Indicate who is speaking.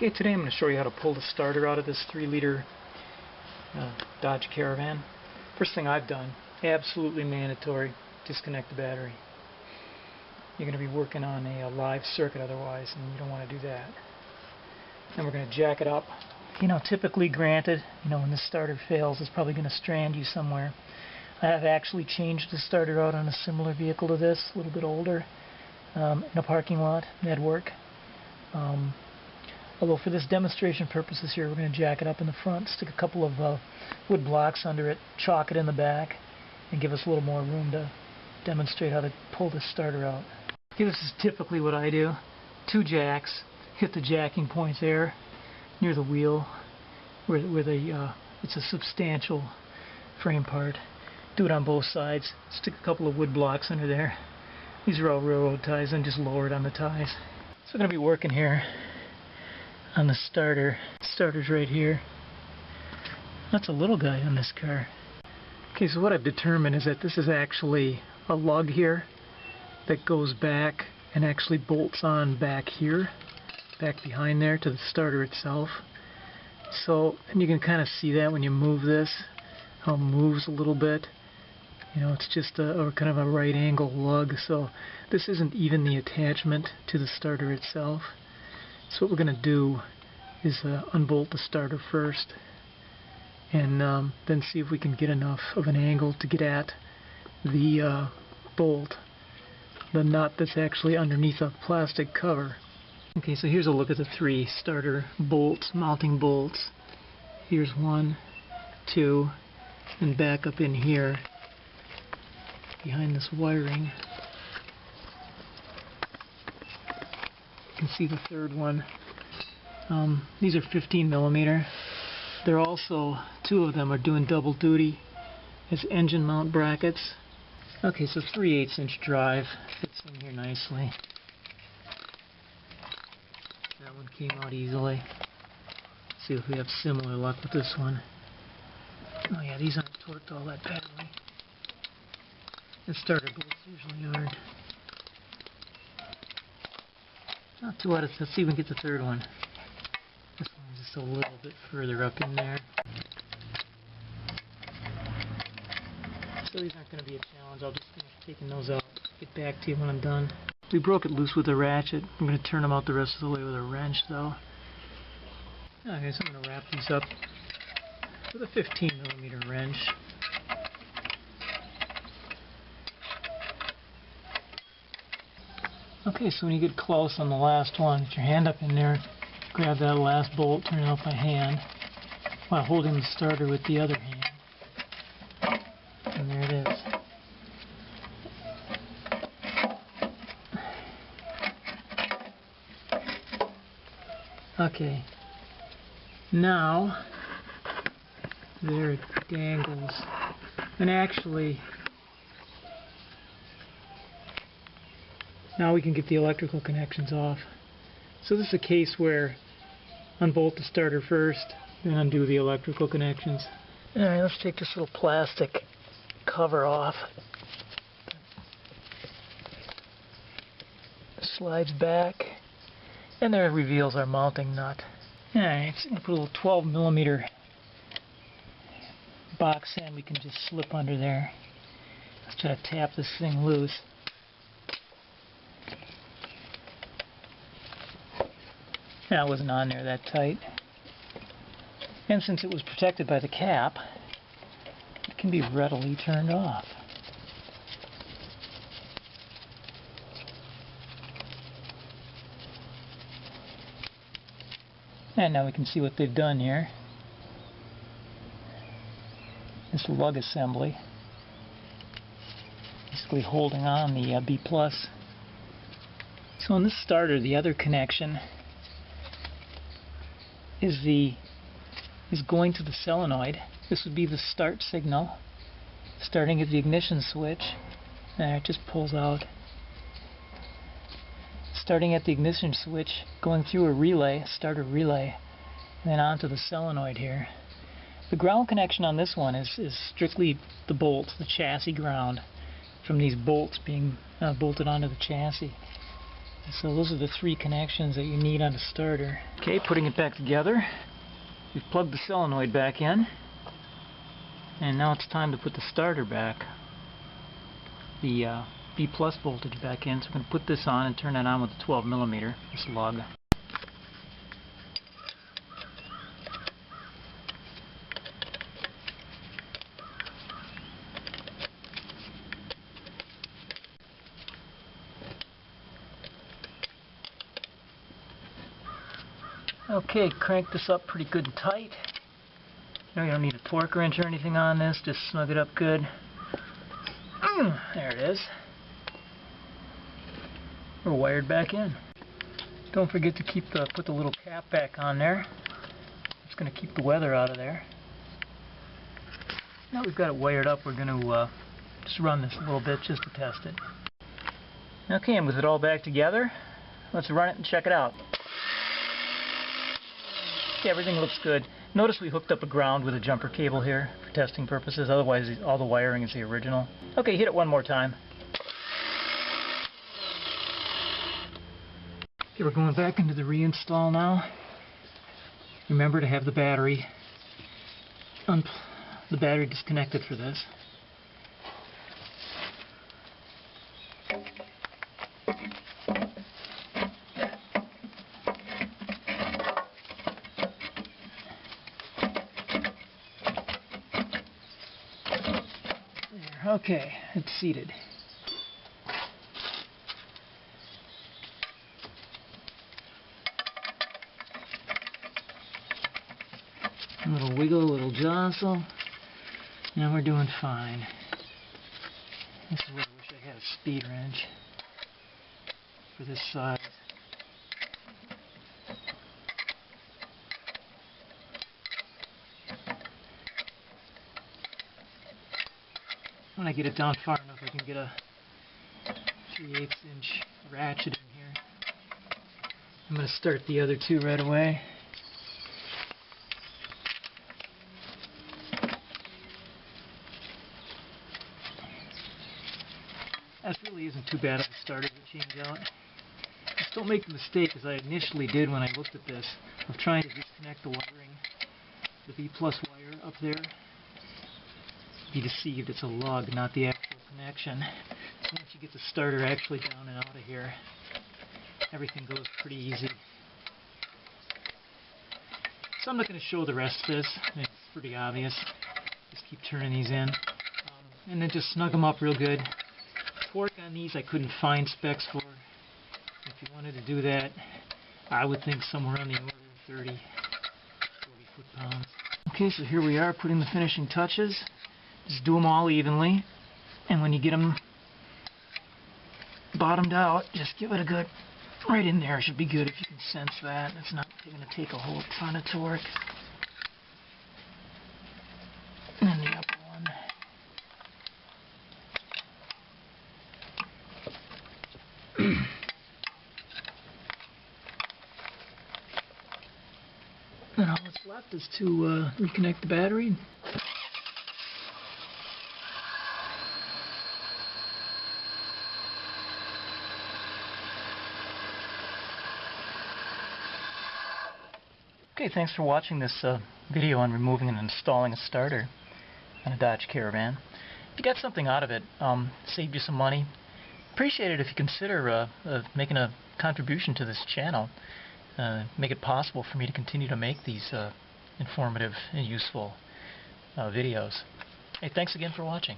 Speaker 1: Okay, today I'm going to show you how to pull the starter out of this 3-liter Dodge Caravan. First thing I've done, absolutely mandatory, disconnect the battery. You're going to be working on a live circuit otherwise, and you don't want to do that. Then we're going to jack it up. You know, typically granted, when the starter fails, it's probably going to strand you somewhere. I have actually changed the starter out on a similar vehicle to this, a little bit older, in a parking lot. That'd work. Although for this demonstration purposes here, we're going to jack it up in the front, stick a couple of wood blocks under it, chalk it in the back, and give us a little more room to demonstrate how to pull this starter out. Okay, this is typically what I do. 2 jacks, hit the jacking point there, near the wheel, where it's a substantial frame part. Do it on both sides. Stick a couple of wood blocks under there. These are all railroad ties, and just lower it on the ties. So we're going to be working here on the starter. Starter's right here. That's a little guy on this car. Okay, so what I've determined is that this is actually a lug here that goes back and actually bolts on back here, back behind there to the starter itself. So, and you can kind of see that when you move this, how it moves a little bit. It's just a kind of a right angle lug, so this isn't even the attachment to the starter itself. So what we're going to do is unbolt the starter first, and then see if we can get enough of an angle to get at the bolt, the nut that's actually underneath a plastic cover. Okay, so here's a look at the 3 starter bolts, mounting bolts. Here's 1, 2, and back up in here behind this wiring. You can see the 3rd one. These are 15mm. They're also, 2 of them are doing double duty as engine mount brackets. Okay, so 3/8 inch drive fits in here nicely. That one came out easily. Let's see if we have similar luck with this one. Oh yeah, these aren't torqued all that badly. The starter bolts usually aren't. Not too out of, let's see if we can get the 3rd one. This one's just a little bit further up in there. So these aren't going to be a challenge. I'll just finish taking those out. Get back to you when I'm done. We broke it loose with a ratchet. I'm going to turn them out the rest of the way with a wrench though. Okay, so I'm going to wrap these up with a 15mm wrench. Okay, so when you get close on the last one, put your hand up in there, grab that last bolt, turn it out by hand, while holding the starter with the other hand. And there it is. Okay, now, there it dangles. And actually, now we can get the electrical connections off. So this is a case where unbolt the starter first, then undo the electrical connections. Alright, let's take this little plastic cover off. Slides back, and there it reveals our mounting nut. Alright, so I'm going to put a little 12mm box in we can just slip under there. Let's try to tap this thing loose. That wasn't on there that tight. And since it was protected by the cap, it can be readily turned off. And now we can see what they've done here. This lug assembly. Basically holding on the B+. So in this starter, the other connection is going to the solenoid. This would be the start signal, starting at the ignition switch. There, it just pulls out. Starting at the ignition switch, going through a relay, a starter relay, and then onto the solenoid here. The ground connection on this one is strictly the bolts, the chassis ground, from these bolts being bolted onto the chassis. So those are the 3 connections that you need on the starter. Okay, putting it back together. We've plugged the solenoid back in. And now it's time to put the starter back. The B+ voltage back in. So we're going to put this on and turn that on with a 12mm, this lug. Okay, crank this up pretty good and tight. You don't need a torque wrench or anything on this, just snug it up good. There it is. We're wired back in. Don't forget to put the little cap back on there. It's going to keep the weather out of there. Now we've got it wired up, we're going to just run this a little bit just to test it. Okay, and with it all back together, let's run it and check it out. Okay, everything looks good. Notice we hooked up a ground with a jumper cable here for testing purposes, otherwise all the wiring is the original. Okay, hit it one more time. Okay, we're going back into the reinstall now. Remember to have the battery disconnected for this. Okay, it's seated. A little wiggle, a little jostle. Now we're doing fine. This is where I wish I had a speed wrench for this size. When I get it down far enough, I can get a 3/8" ratchet in here. I'm going to start the other 2 right away. That really isn't too bad of a starter to change out. Just don't make the mistake, as I initially did when I looked at this, of trying to disconnect the wiring, the B+ wire up there. Be deceived, it's a lug, not the actual connection. So once you get the starter actually down and out of here, everything goes pretty easy. So I'm not going to show the rest of this, it's pretty obvious. Just keep turning these in. And then just snug them up real good. Torque on these I couldn't find specs for. If you wanted to do that, I would think somewhere on the order of 30, 40 foot-pounds. Okay, so here we are putting the finishing touches. Just do them all evenly, and when you get them bottomed out, just give it a good, right in there should be good if you can sense that. It's not going to take a whole ton of torque. And then the upper one. And all that's left is to reconnect the battery. Okay, thanks for watching this video on removing and installing a starter on a Dodge Caravan. If you got something out of it, saved you some money, appreciate it if you consider making a contribution to this channel. Make it possible for me to continue to make these informative and useful videos. Hey, thanks again for watching.